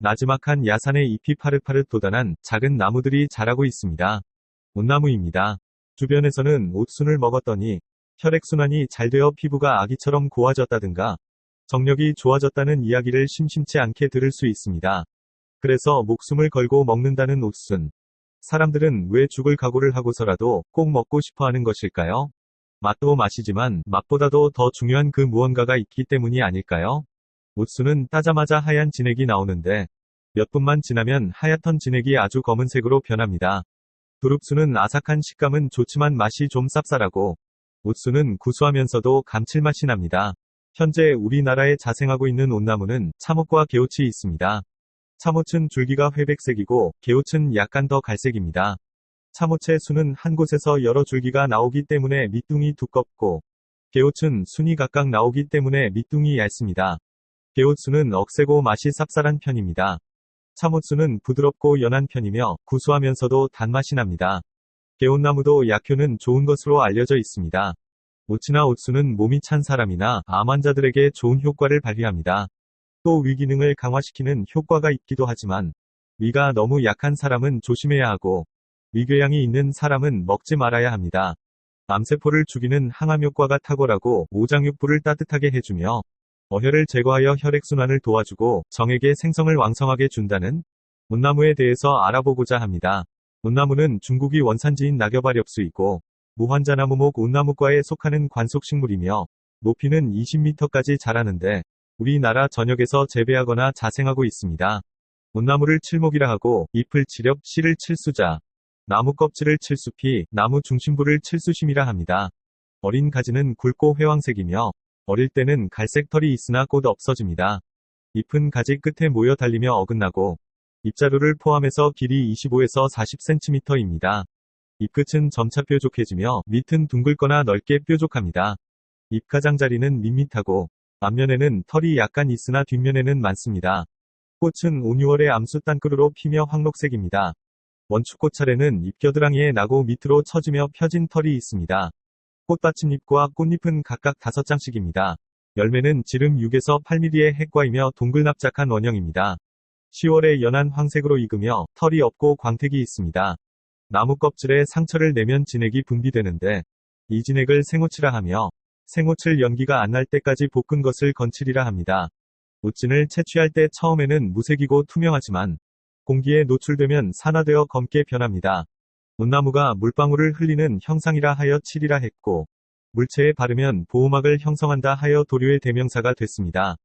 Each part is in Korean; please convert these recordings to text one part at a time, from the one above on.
나지막한 야산에 잎이 파릇파릇 돋아난 작은 나무들이 자라고 있습니다. 온나무입니다. 주변에서는 옷순을 먹었더니 혈액순환이 잘 되어 피부가 아기처럼 고와졌다든가 정력이 좋아졌다는 이야기를 심심치 않게 들을 수 있습니다. 그래서 목숨을 걸고 먹는다는 옷순. 사람들은 왜 죽을 각오를 하고서라도 꼭 먹고 싶어 하는 것일까요? 맛도 맛이지만 맛보다도 더 중요한 그 무언가가 있기 때문이 아닐까요? 옷순은 따자마자 하얀 진액이 나오는데 몇 분만 지나면 하얗던 진액이 아주 검은색으로 변합니다. 두릅수는 아삭한 식감은 좋지만 맛이 좀 쌉쌀하고 옷수는 구수하면서도 감칠맛이 납니다. 현재 우리나라에 자생하고 있는 온나무는 참옷과 개옷이 있습니다. 참옷은 줄기가 회백색이고 개옷은 약간 더 갈색입니다. 참옷의 순은 한 곳에서 여러 줄기가 나오기 때문에 밑둥이 두껍고 개옷은 순이 각각 나오기 때문에 밑둥이 얇습니다. 개옷순은 억세고 맛이 쌉쌀한 편입니다. 참옷순은 부드럽고 연한 편이며 구수하면서도 단맛이 납니다. 개옷나무도 약효는 좋은 것으로 알려져 있습니다. 옷이나 옷순은 몸이 찬 사람이나 암 환자들에게 좋은 효과를 발휘합니다. 또 위기능을 강화시키는 효과가 있기도 하지만 위가 너무 약한 사람은 조심해야 하고 위궤양이 있는 사람은 먹지 말아야 합니다. 암세포를 죽이는 항암 효과가 탁월하고 오장육부를 따뜻하게 해주며 어혈을 제거하여 혈액순환을 도와주고 정액의 생성을 왕성하게 준다는 온나무에 대해서 알아보고자 합니다. 온나무는 중국이 원산지인 낙엽아렵수이고 무환자나무목 온나무과에 속하는 관속식물이며 높이는 20m까지 자라는데 우리나라 전역에서 재배하거나 자생하고 있습니다. 온나무를 칠목이라 하고 잎을 칠엽, 씨를 칠수자, 나무 껍질을 칠수피, 나무 중심부를 칠수심이라 합니다. 어린 가지는 굵고 회황색이며 어릴 때는 갈색 털이 있으나 곧 없어집니다. 잎은 가지 끝에 모여 달리며 어긋나고 잎자루를 포함해서 길이 25에서 40cm입니다. 잎끝은 점차 뾰족해지며 밑은 둥글거나 넓게 뾰족합니다. 잎가장자리는 밋밋하고 앞면에는 털이 약간 있으나 뒷면에는 많습니다. 꽃은 5, 6월에 암수 땅크루로 피며 황록색입니다. 원축꽃 차례는 잎겨드랑이에 나고 밑으로 처지며 펴진 털이 있습니다. 꽃받침잎과 꽃잎은 각각 5장씩입니다. 열매는 지름 6에서 8mm의 핵과이며 동글납작한 원형입니다. 10월에 연한 황색으로 익으며 털이 없고 광택이 있습니다. 나무 껍질에 상처를 내면 진액이 분비되는데 이 진액을 생오치라 하며 생오칠 연기가 안 날 때까지 볶은 것을 건칠이라 합니다. 옷진을 채취할 때 처음에는 무색이고 투명하지만 공기에 노출되면 산화되어 검게 변합니다. 온나무가 물방울을 흘리는 형상이라 하여 칠이라 했고 물체에 바르면 보호막을 형성한다 하여 도료의 대명사가 됐습니다.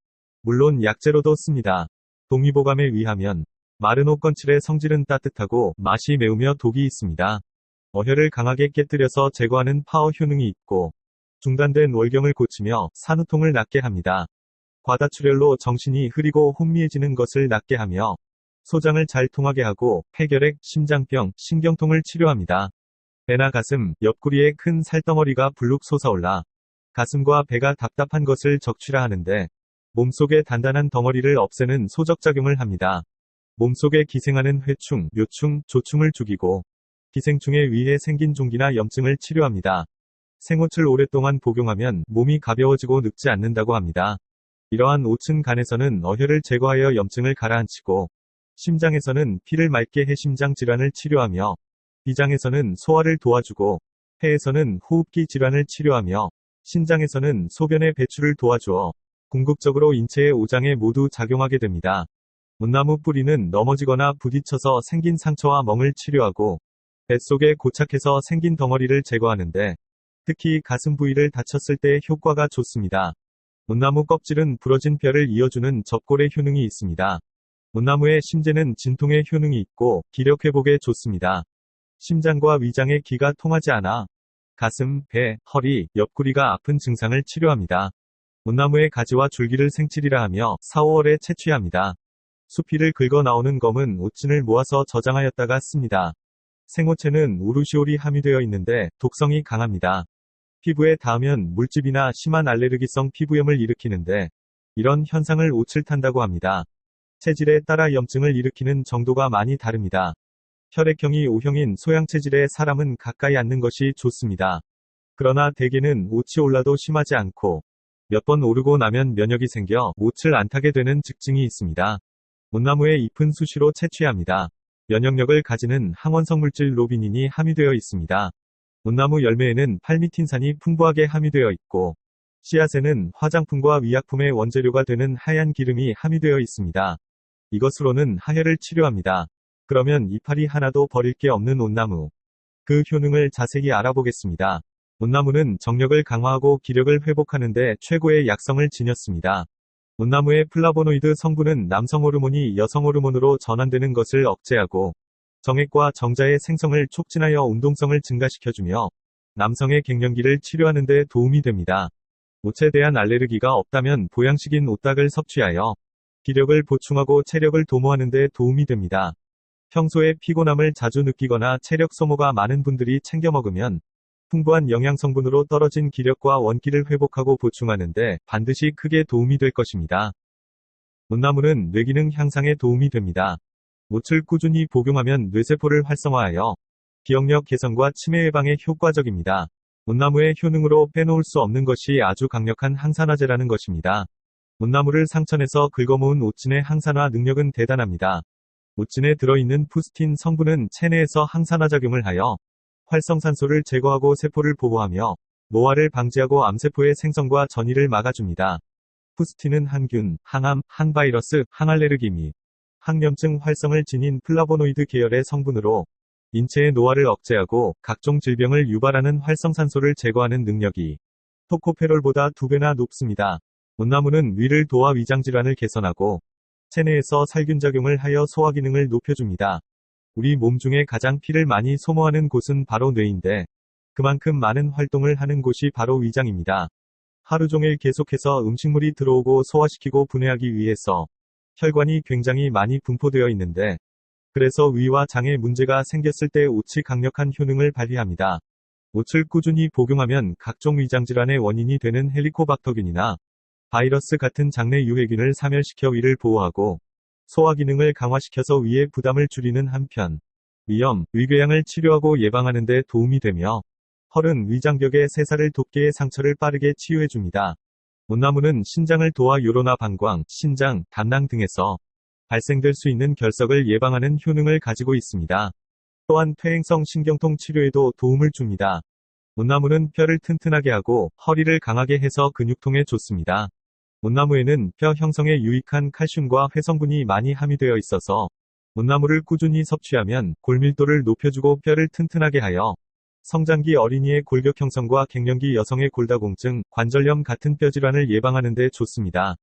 물론 약재로도 씁니다. 동의보감에 의하면 마른 옷건칠의 성질은 따뜻하고 맛이 매우며 독이 있습니다. 어혈을 강하게 깨뜨려서 제거하는 파워 효능이 있고 중단된 월경을 고치며 산후통을 낫게 합니다. 과다출혈로 정신이 흐리고 혼미해지는 것을 낫게 하며 소장을 잘 통하게 하고 폐결핵, 심장병, 신경통을 치료합니다. 배나 가슴, 옆구리에 큰 살덩어리가 불룩 솟아올라 가슴과 배가 답답한 것을 적취라 하는데 몸속의 단단한 덩어리를 없애는 소적작용을 합니다. 몸속에 기생하는 회충, 묘충, 조충을 죽이고 기생충에 의해 생긴 종기나 염증을 치료합니다. 생옷을 오랫동안 복용하면 몸이 가벼워지고 늙지 않는다고 합니다. 이러한 오층 간에서는 어혈을 제거하여 염증을 가라앉히고 심장에서는 피를 맑게 해 심장 질환을 치료하며 비장에서는 소화를 도와주고 폐에서는 호흡기 질환을 치료하며 신장에서는 소변의 배출을 도와주어 궁극적으로 인체의 오장에 모두 작용하게 됩니다. 온나무 뿌리는 넘어지거나 부딪혀서 생긴 상처와 멍을 치료하고 뱃속에 고착해서 생긴 덩어리를 제거하는데 특히 가슴 부위를 다쳤을 때 효과가 좋습니다. 온나무 껍질은 부러진 뼈를 이어주는 접골의 효능이 있습니다. 온나무의 심재는 진통의 효능이 있고 기력 회복에 좋습니다. 심장과 위장의 기가 통하지 않아 가슴, 배, 허리, 옆구리가 아픈 증상을 치료합니다. 온나무의 가지와 줄기를 생칠이라 하며 4, 5월에 채취합니다. 수피를 긁어 나오는 검은 옷진을 모아서 저장하였다가 씁니다. 생오체는 우루시올이 함유되어 있는데 독성이 강합니다. 피부에 닿으면 물집이나 심한 알레르기성 피부염을 일으키는데 이런 현상을 옷을 탄다고 합니다. 체질에 따라 염증을 일으키는 정도가 많이 다릅니다. 혈액형이 O형인 소양체질의 사람은 가까이 앉는 것이 좋습니다. 그러나 대개는 옷이 올라도 심하지 않고 몇 번 오르고 나면 면역이 생겨 옷을 안 타게 되는 즉증이 있습니다. 온나무의 잎은 수시로 채취합니다. 면역력을 가지는 항원성물질 로비닌이 함유되어 있습니다. 온나무 열매에는 팔미틴산이 풍부하게 함유되어 있고, 씨앗에는 화장품과 의약품의 원재료가 되는 하얀 기름이 함유되어 있습니다. 이것으로는 하혈을 치료합니다. 그러면 이파리 하나도 버릴 게 없는 온나무. 그 효능을 자세히 알아보겠습니다. 온나무는 정력을 강화하고 기력을 회복하는 데 최고의 약성을 지녔습니다. 온나무의 플라보노이드 성분은 남성 호르몬이 여성 호르몬으로 전환되는 것을 억제하고 정액과 정자의 생성을 촉진하여 운동성을 증가시켜주며 남성의 갱년기를 치료하는 데 도움이 됩니다. 옷에 대한 알레르기가 없다면 보양식인 오딱을 섭취하여 기력을 보충하고 체력을 도모하는 데 도움이 됩니다. 평소에 피곤함을 자주 느끼거나 체력 소모가 많은 분들이 챙겨 먹으면 풍부한 영양 성분으로 떨어진 기력과 원기를 회복하고 보충하는데 반드시 크게 도움이 될 것입니다. 온나무는 뇌기능 향상에 도움이 됩니다. 옷을 꾸준히 복용하면 뇌세포를 활성화하여 기억력 개선과 치매 예방에 효과적입니다. 온나무의 효능으로 빼놓을 수 없는 것이 아주 강력한 항산화제라는 것입니다. 온나무를 상천에서 긁어모은 옷진의 항산화 능력은 대단합니다. 옷진에 들어있는 푸스틴 성분은 체내에서 항산화 작용을 하여 활성산소를 제거하고 세포를 보호하며 노화를 방지하고 암세포의 생성과 전이를 막아줍니다. 푸스틴은 항균, 항암, 항바이러스, 항알레르기 및 항염증 활성을 지닌 플라보노이드 계열의 성분으로 인체의 노화를 억제하고 각종 질병을 유발하는 활성산소를 제거하는 능력이 토코페롤보다 2배나 높습니다. 온나무는 위를 도와 위장질환을 개선하고 체내에서 살균작용을 하여 소화기능을 높여줍니다. 우리 몸 중에 가장 피를 많이 소모하는 곳은 바로 뇌인데 그만큼 많은 활동을 하는 곳이 바로 위장입니다. 하루 종일 계속해서 음식물이 들어오고 소화시키고 분해하기 위해서 혈관이 굉장히 많이 분포되어 있는데 그래서 위와 장에 문제가 생겼을 때 옷이 강력한 효능을 발휘합니다. 옷을 꾸준히 복용하면 각종 위장질환의 원인이 되는 헬리코박터균이나 바이러스 같은 장내 유해균을 사멸시켜 위를 보호하고 소화기능을 강화시켜서 위의 부담을 줄이는 한편 위염, 위궤양을 치료하고 예방하는 데 도움이 되며 헐은 위장벽의 세살을 돋게의 상처를 빠르게 치유해줍니다. 온나무는 신장을 도와 요로나 방광, 신장, 담낭 등에서 발생될 수 있는 결석을 예방하는 효능을 가지고 있습니다. 또한 퇴행성 신경통 치료에도 도움을 줍니다. 온나무는 뼈를 튼튼하게 하고 허리를 강하게 해서 근육통에 좋습니다. 온나무에는 뼈 형성에 유익한 칼슘과 회성분이 많이 함유되어 있어서 온나무를 꾸준히 섭취하면 골밀도를 높여주고 뼈를 튼튼하게 하여 성장기 어린이의 골격 형성과 갱년기 여성의 골다공증, 관절염 같은 뼈질환을 예방하는 데 좋습니다.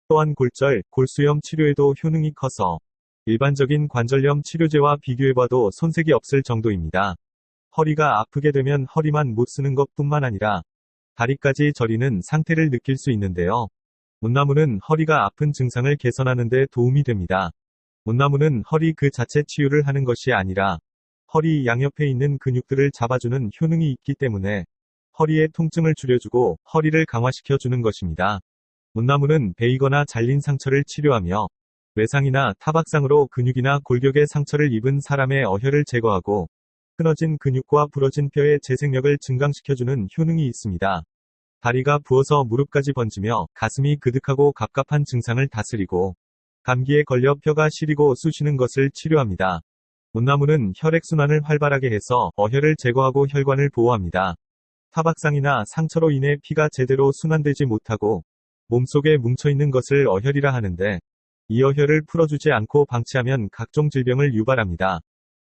또한 골절, 골수염 치료에도 효능이 커서 일반적인 관절염 치료제와 비교해봐도 손색이 없을 정도입니다. 허리가 아프게 되면 허리만 못 쓰는 것뿐만 아니라 다리까지 저리는 상태를 느낄 수 있는데요. 온나무는 허리가 아픈 증상을 개선하는 데 도움이 됩니다. 온나무는 허리 그 자체 치유를 하는 것이 아니라 허리 양옆에 있는 근육들을 잡아주는 효능이 있기 때문에 허리의 통증을 줄여주고 허리를 강화시켜주는 것입니다. 온나무는 베이거나 잘린 상처를 치료하며 외상이나 타박상으로 근육이나 골격의 상처를 입은 사람의 어혈을 제거하고 끊어진 근육과 부러진 뼈의 재생력을 증강시켜주는 효능이 있습니다. 다리가 부어서 무릎까지 번지며 가슴이 그득하고 갑갑한 증상을 다스리고 감기에 걸려 뼈가 시리고 쑤시는 것을 치료합니다. 온나무는 혈액순환을 활발하게 해서 어혈을 제거하고 혈관을 보호합니다. 타박상이나 상처로 인해 피가 제대로 순환되지 못하고 몸속에 뭉쳐있는 것을 어혈이라 하는데 이 어혈을 풀어주지 않고 방치하면 각종 질병을 유발합니다.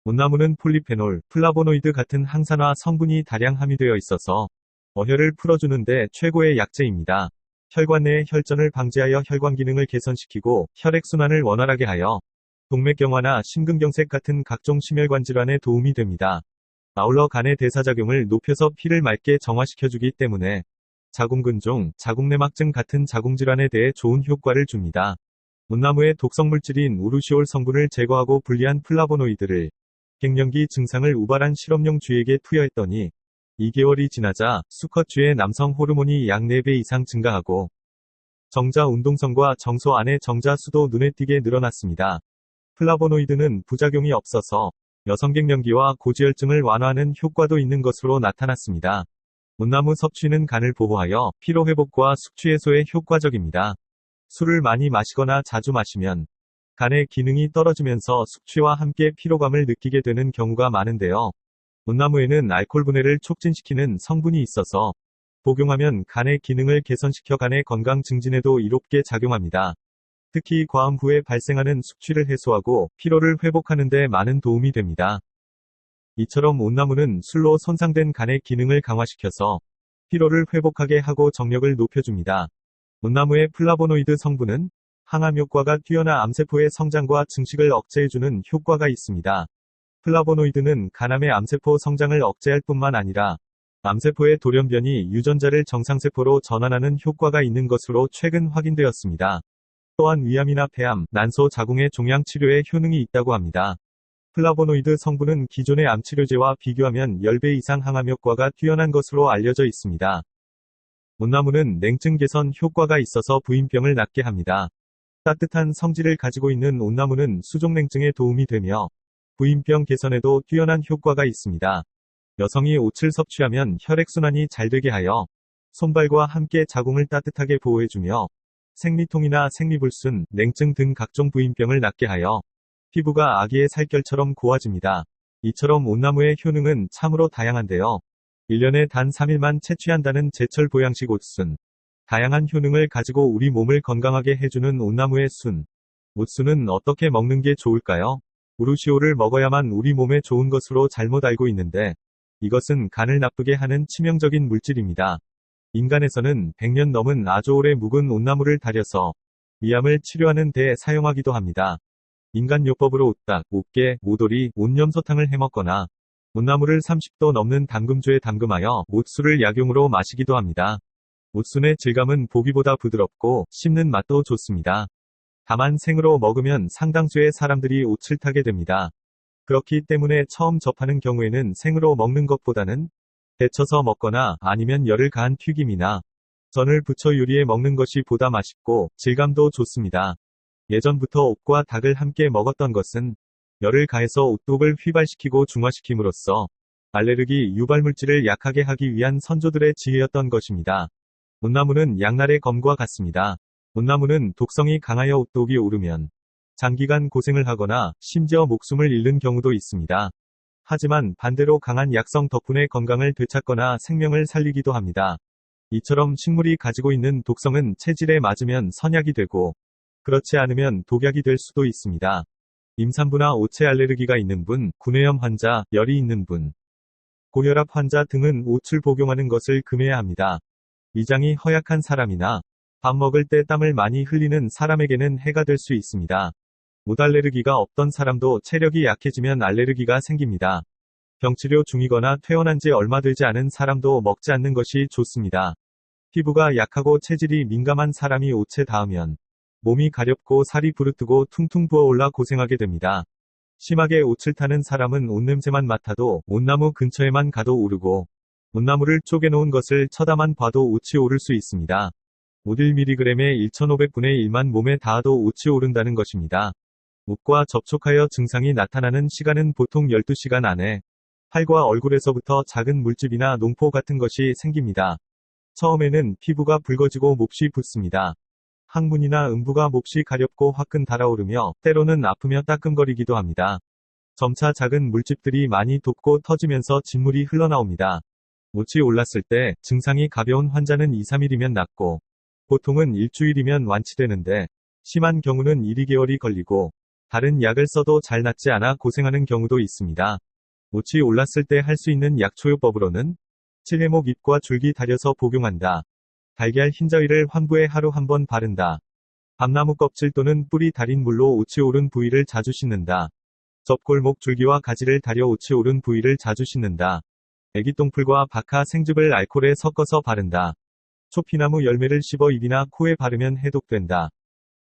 온나무는 폴리페놀, 플라보노이드 같은 항산화 성분이 다량 함유되어 있어서 어혈을 풀어주는데 최고의 약재입니다. 혈관 내의 혈전을 방지하여 혈관 기능을 개선시키고 혈액순환을 원활하게 하여 동맥경화나 심근경색 같은 각종 심혈관 질환에 도움이 됩니다. 아울러 간의 대사작용을 높여서 피를 맑게 정화시켜주기 때문에 자궁근종, 자궁내막증 같은 자궁질환에 대해 좋은 효과를 줍니다. 온나무의 독성물질인 우루시올 성분을 제거하고 분리한 플라보노이드를 갱년기 증상을 우발한 실험용 쥐에게 투여했더니 2개월이 지나자 수컷 쥐의 남성 호르몬이 약 4배 이상 증가하고 정자 운동성과 정소 안의 정자 수도 눈에 띄게 늘어났습니다. 플라보노이드는 부작용이 없어서 여성 갱년기와 고지혈증을 완화하는 효과도 있는 것으로 나타났습니다. 온나무 섭취는 간을 보호하여 피로회복과 숙취해소에 효과적입니다. 술을 많이 마시거나 자주 마시면 간의 기능이 떨어지면서 숙취와 함께 피로감을 느끼게 되는 경우가 많은데요. 온나무에는 알코올 분해를 촉진시키는 성분이 있어서 복용하면 간의 기능을 개선시켜 간의 건강 증진에도 이롭게 작용합니다. 특히 과음 후에 발생하는 숙취를 해소하고 피로를 회복하는 데 많은 도움이 됩니다. 이처럼 온나무는 술로 손상된 간의 기능을 강화시켜서 피로를 회복하게 하고 정력을 높여줍니다. 온나무의 플라보노이드 성분은 항암 효과가 뛰어나 암세포의 성장과 증식을 억제해주는 효과가 있습니다. 플라보노이드는 간암의 암세포 성장을 억제할 뿐만 아니라 암세포의 돌연변이 유전자를 정상세포로 전환하는 효과가 있는 것으로 최근 확인되었습니다. 또한 위암이나 폐암, 난소 자궁의 종양 치료에 효능이 있다고 합니다. 플라보노이드 성분은 기존의 암치료제와 비교하면 10배 이상 항암 효과가 뛰어난 것으로 알려져 있습니다. 온나무는 냉증 개선 효과가 있어서 부인병을 낫게 합니다. 따뜻한 성질을 가지고 있는 온나무는 수족냉증에 도움이 되며 부인병 개선에도 뛰어난 효과가 있습니다. 여성이 옷을 섭취하면 혈액순환이 잘 되게 하여 손발과 함께 자궁을 따뜻하게 보호해주며 생리통이나 생리불순, 냉증 등 각종 부인병을 낫게 하여 피부가 아기의 살결처럼 고와집니다. 이처럼 온나무의 효능은 참으로 다양한데요. 1년에 단 3일만 채취한다는 제철 보양식 옷순. 다양한 효능을 가지고 우리 몸을 건강하게 해주는 온나무의 순. 옷순은 어떻게 먹는 게 좋을까요? 우루시오를 먹어야만 우리 몸에 좋은 것으로 잘못 알고 있는데 이것은 간을 나쁘게 하는 치명적인 물질입니다. 인간에서는 100년 넘은 아주 오래 묵은 온나무를 달여서 위암을 치료하는 데 사용하기도 합니다. 인간요법으로 옷닭, 옷개, 오돌이, 옷염소탕을 해먹거나 온나무를 30도 넘는 담금주에 담금하여 옷술을 약용으로 마시기도 합니다. 옷순의 질감은 보기보다 부드럽고 씹는 맛도 좋습니다. 다만 생으로 먹으면 상당수의 사람들이 옷을 타게 됩니다. 그렇기 때문에 처음 접하는 경우에는 생으로 먹는 것보다는 데쳐서 먹거나 아니면 열을 가한 튀김이나 전을 부쳐 요리해 먹는 것이 보다 맛있고 질감도 좋습니다. 예전부터 옷과 닭을 함께 먹었던 것은 열을 가해서 옷독을 휘발시키고 중화시킴으로써 알레르기 유발물질을 약하게 하기 위한 선조들의 지혜였던 것입니다. 온나무는 양날의 검과 같습니다. 온나무는 독성이 강하여 옷독이 오르면 장기간 고생을 하거나 심지어 목숨을 잃는 경우도 있습니다. 하지만 반대로 강한 약성 덕분에 건강을 되찾거나 생명을 살리기도 합니다. 이처럼 식물이 가지고 있는 독성은 체질에 맞으면 선약이 되고 그렇지 않으면 독약이 될 수도 있습니다. 임산부나 오체 알레르기가 있는 분, 구내염 환자, 열이 있는 분, 고혈압 환자 등은 옷을 복용하는 것을 금해야 합니다. 위장이 허약한 사람이나 밥 먹을 때 땀을 많이 흘리는 사람에게는 해가 될 수 있습니다. 옷 알레르기가 없던 사람도 체력이 약해지면 알레르기가 생깁니다. 병치료 중이거나 퇴원한 지 얼마 되지 않은 사람도 먹지 않는 것이 좋습니다. 피부가 약하고 체질이 민감한 사람이 옷에 닿으면 몸이 가렵고 살이 부르뜨고 퉁퉁 부어올라 고생하게 됩니다. 심하게 옷을 타는 사람은 옷 냄새만 맡아도 온나무 근처에만 가도 오르고 온나무를 쪼개놓은 것을 쳐다만 봐도 옷이 오를 수 있습니다. 옷 1mg에 1500분의 1만 몸에 닿아도 옷이 오른다는 것입니다. 옷과 접촉하여 증상이 나타나는 시간은 보통 12시간 안에 팔과 얼굴에서부터 작은 물집이나 농포 같은 것이 생깁니다. 처음에는 피부가 붉어지고 몹시 붓습니다. 항문이나 음부가 몹시 가렵고 화끈 달아오르며 때로는 아프며 따끔거리기도 합니다. 점차 작은 물집들이 많이 돋고 터지면서 진물이 흘러나옵니다. 옷이 올랐을 때 증상이 가벼운 환자는 2-3일이면 낫고 보통은 일주일이면 완치되는데 심한 경우는 1-2개월이 걸리고 다른 약을 써도 잘 낫지 않아 고생하는 경우도 있습니다. 옷이 올랐을 때 할 수 있는 약초요법으로는 칠해목 잎과 줄기 다려서 복용한다. 달걀 흰자위를 환부에 하루 한 번 바른다. 밤나무 껍질 또는 뿌리 달인 물로 옷이 오른 부위를 자주 씻는다. 접골목 줄기와 가지를 다려 옷이 오른 부위를 자주 씻는다. 애기똥풀과 박하 생즙을 알코올에 섞어서 바른다. 초피나무 열매를 씹어 입이나 코에 바르면 해독된다.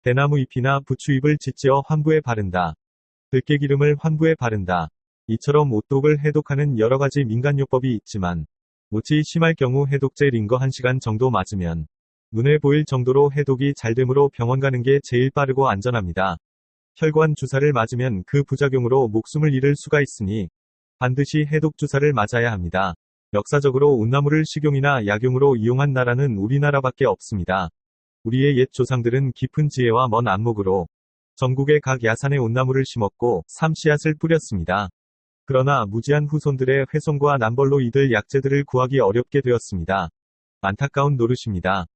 대나무 잎이나 부추잎을 짓지어 환부에 바른다. 들깨기름을 환부에 바른다. 이처럼 옷독을 해독하는 여러가지 민간요법이 있지만 옷이 심할 경우 해독제 링거 1시간 정도 맞으면 눈에 보일 정도로 해독이 잘 되므로 병원 가는 게 제일 빠르고 안전합니다. 혈관 주사를 맞으면 그 부작용으로 목숨을 잃을 수가 있으니 반드시 해독 주사를 맞아야 합니다. 역사적으로 온나무를 식용이나 약용으로 이용한 나라는 우리나라밖에 없습니다. 우리의 옛 조상들은 깊은 지혜와 먼 안목으로 전국의 각 야산에 온나무를 심었고 삼씨앗을 뿌렸습니다. 그러나 무지한 후손들의 훼손과 남벌로 이들 약재들을 구하기 어렵게 되었습니다. 안타까운 노릇입니다.